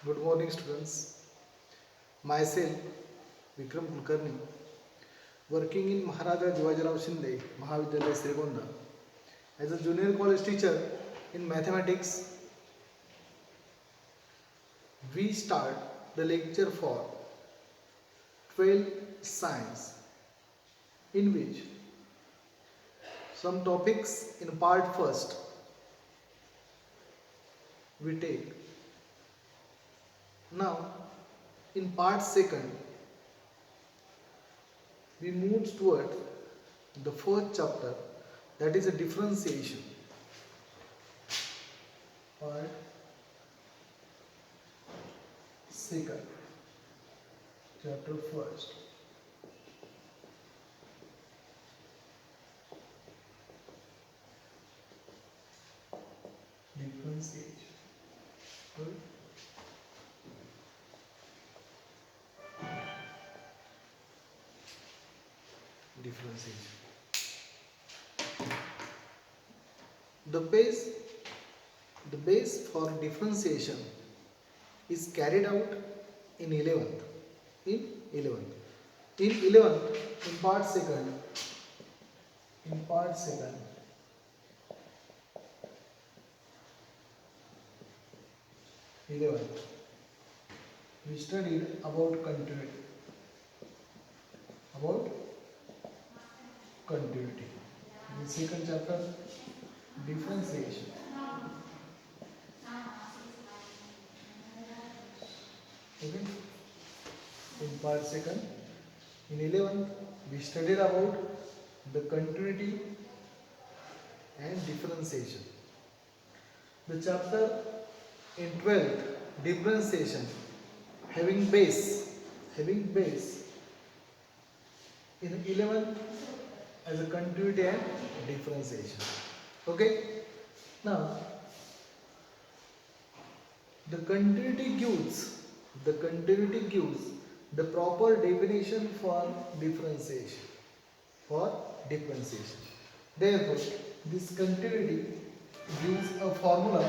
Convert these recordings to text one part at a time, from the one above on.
Good morning, students. Myself, Vikram Kulkarni, working in Maharaja Jivajarao Shinde, Mahavidyalaya Srigonda, as a junior college teacher in mathematics. We start the lecture for 12 science, in which some topics in part first we take. Now, in part second, we move toward the fourth chapter, that is a differentiation. Part second, chapter first. Differentiation. Good. Differentiation. The base, the base for differentiation is carried out in 11th. In 11th. In 11th, in part second, 11th, we studied about continuity. About continuity. In the second chapter, differentiation. Okay. In part second, in 11th, we studied about the continuity and differentiation. The chapter in 12th, differentiation, having base in 11th as a continuity and differentiation. Okay. Now, the continuity gives the proper definition for differentiation. Therefore, this continuity gives a formula.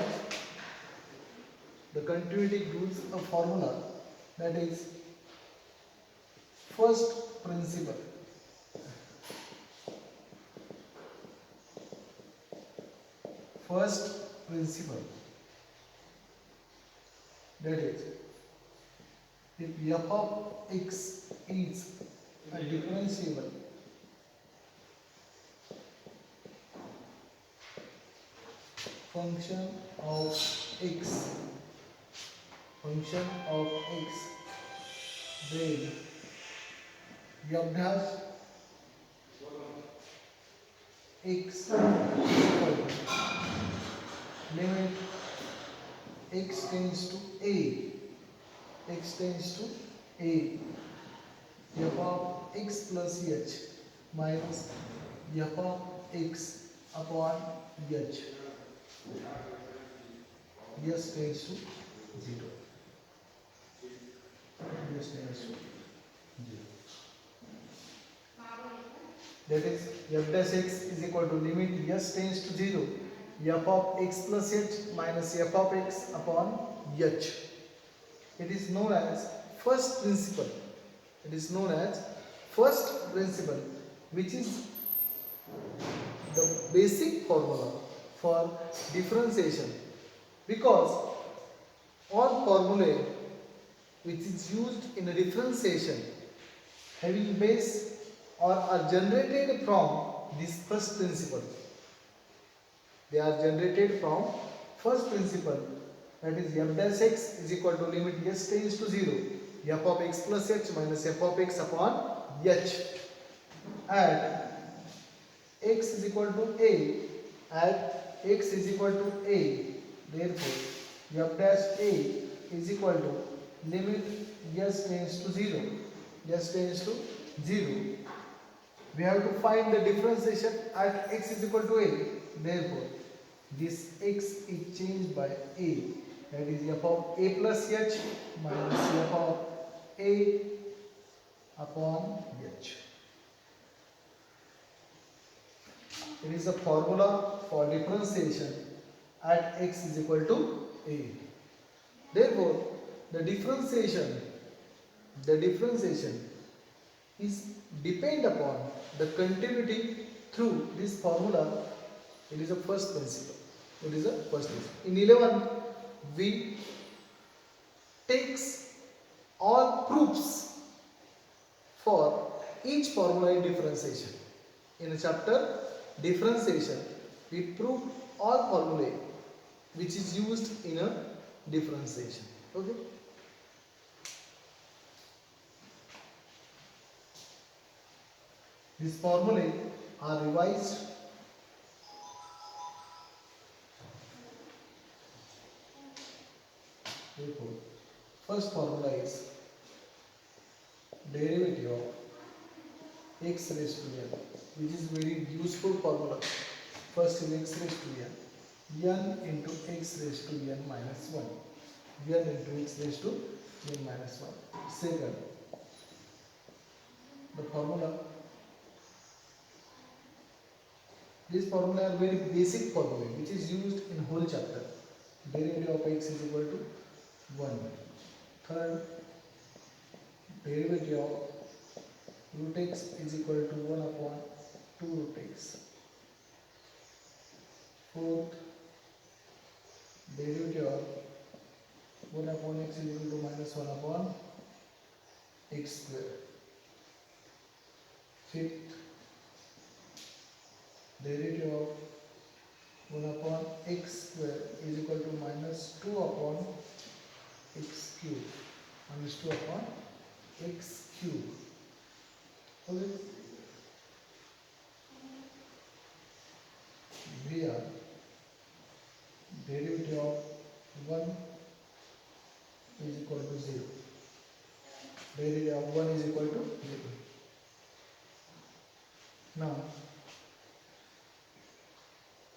The continuity gives a formula, that is first principle. First principle, that is, if f of x is a differentiable function of x, then f dash x equal to limit x tends to a, f of x plus h minus f of x upon h, s tends to 0. That is, f dash x is equal to limit s tends to 0, f of x plus h minus f of x upon h. It is known as first principle. Which is the basic formula for differentiation, because all formulae which is used in a differentiation having base or are generated from this first principle. They are generated from first principle, that is f dash x is equal to limit s tends to 0, f of x plus h minus f of x upon h, at x is equal to a, therefore f dash a is equal to limit s tends to 0, we have to find the differentiation at x is equal to a, therefore this x is changed by a, that is f of a plus h minus f of a upon h. It is a formula for differentiation at x is equal to a. Therefore, the differentiation, the differentiation is depend upon the continuity through this formula. It is a first principle. It is a first principle. In 11, we takes all proofs for each formula in differentiation. In the chapter differentiation, we prove all formulae which is used in a differentiation. Okay. These formulae are revised. Therefore, first formula is derivative of x raised to n, which is very useful formula. First is x raised to n into x raised to n minus 1, n into x raised to n minus 1. Second, the formula, these formula are very basic formula which is used in whole chapter. Derivative of x is equal to 1. Third, derivative of root x is equal to 1 upon 2 root x. Fourth, derivative of 1 upon x is equal to minus 1 upon x square. Fifth, derivative of 1 upon x square is equal to minus 2 upon x cube. Minus 2 upon x cube. Okay. Here, derivative of 1 is equal to 0. Derivative of 1 is equal to 0. Now,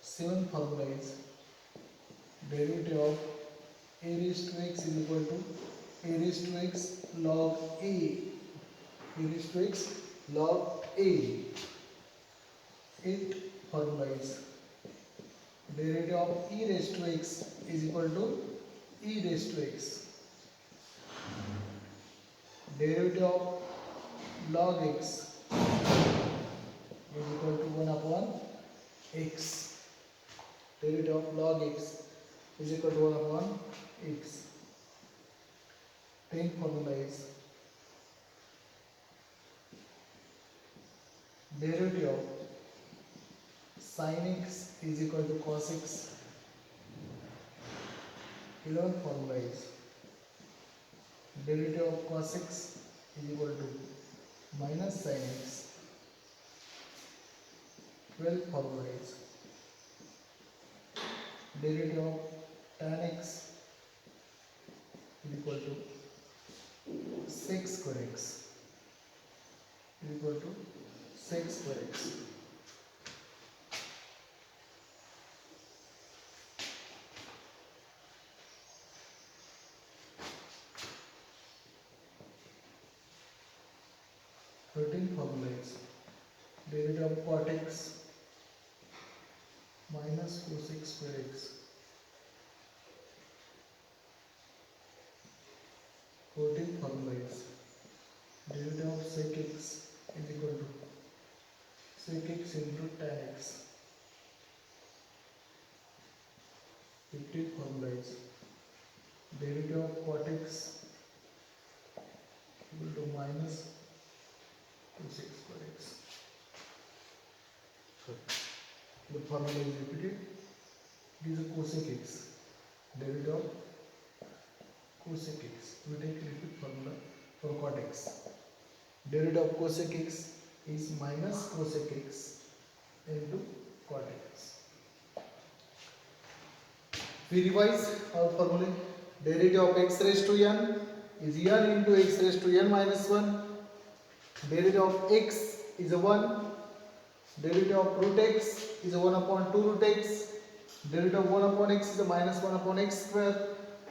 seventh formula is derivative of a raised to x is equal to a raised to x log a. A raised to x log a. Eighth formula is derivative of e raised to x is equal to e raised to x. Derivative of log x is equal to 1 upon x. Derivative of log x is equal to 1 upon x. Tenth formula is derivative of sin x is equal to cos x. 11th formula is derivative of cos x is equal to minus sin x. 12th formula is derivative of tan x is equal to sec square x is equal to sec square x. Thirteenth formula is derivative of cot x minus cosec square x. 14th formula is derivative of sec x is equal to sec x into tan x. 15th formula is derivative of cot x equal to minus cosec square x. The formula is repeated. It is a cosec x. Derivative of cosec x. We take repeat formula for cot x. Derivative of cosec x is minus cosec x into cot x. We revise our formula. Derivative of x raised to n is n into x raised to n minus 1. Derivative of x is a 1. Derivative of root x is a 1 upon 2 root x. Derivative of 1 upon x is a minus 1 upon x square.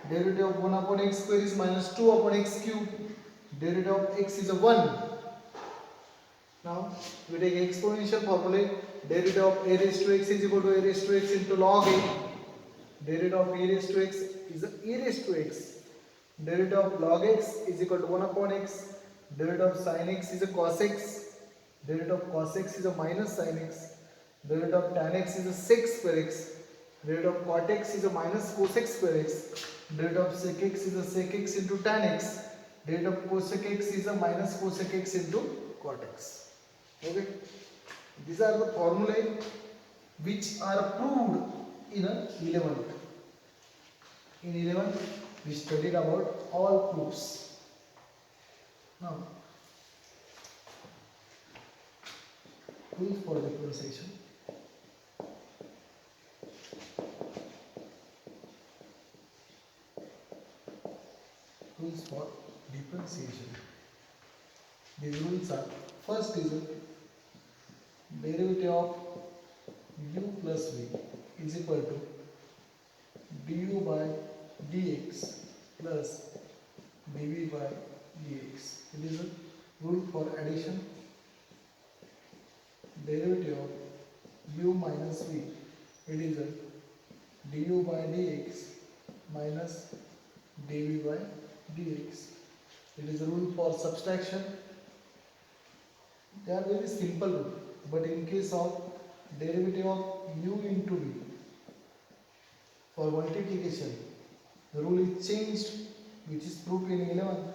Derivative of 1 upon x square is minus 2 upon x cube. Derivative of x is a 1. Now we take exponential formula. Derivative of a raised to x is equal to a raised to x into log a. Derivative of e raised to x is a e raised to x Derivative of log x is equal to 1 upon x. Derivative of sin x is a cos x. Derivative of cos x is a minus sin x. Derivative of tan x is a sec square x. Derivative of cot x is a minus cos x square x. Derivative of sec x is a sec x into tan x. Derivative of cosec x is a minus cosec x into cot x. Okay. These are the formulae which are proved in 11th. In 11th, we studied about all proofs. Now, rules for differentiation. Rules for differentiation. These rules are: first is derivative of u plus v is equal to du by dx plus dv by dx. It is a rule for addition. Derivative of u minus v, it is a du by dx minus dv by dx. It is a rule for subtraction. They are very simple rule, but in case of derivative of u into v for multiplication, the rule is changed, which is proved in 11.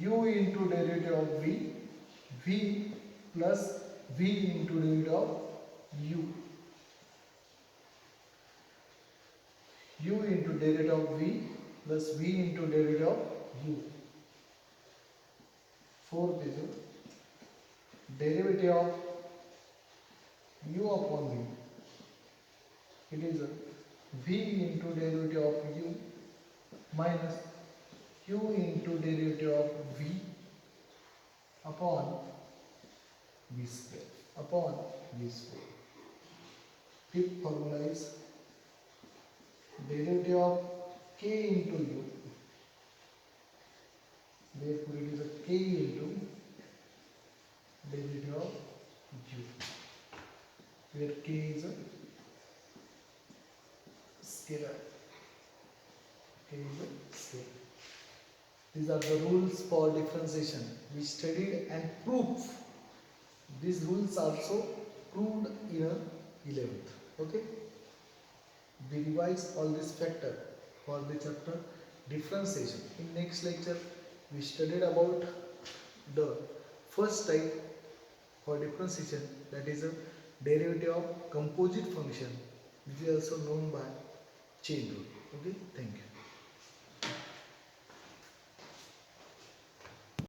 U into derivative of v, v plus v into derivative of u. U into derivative of v plus v into derivative of u. Fourth is derivative of u upon v. It is v into derivative of u minus u into derivative of v upon v square. Upon v square. Fifth formula is derivative of k into u. Therefore, it is a k into derivative of u, where k is a scalar. K is a scalar. These are the rules for differentiation we studied and proof. These rules also proved in 11th. Okay. We revise all this factor for the chapter differentiation. In next lecture, we studied about the first type for differentiation, that is a derivative of composite function, which is also known by chain rule. Okay. Thank you.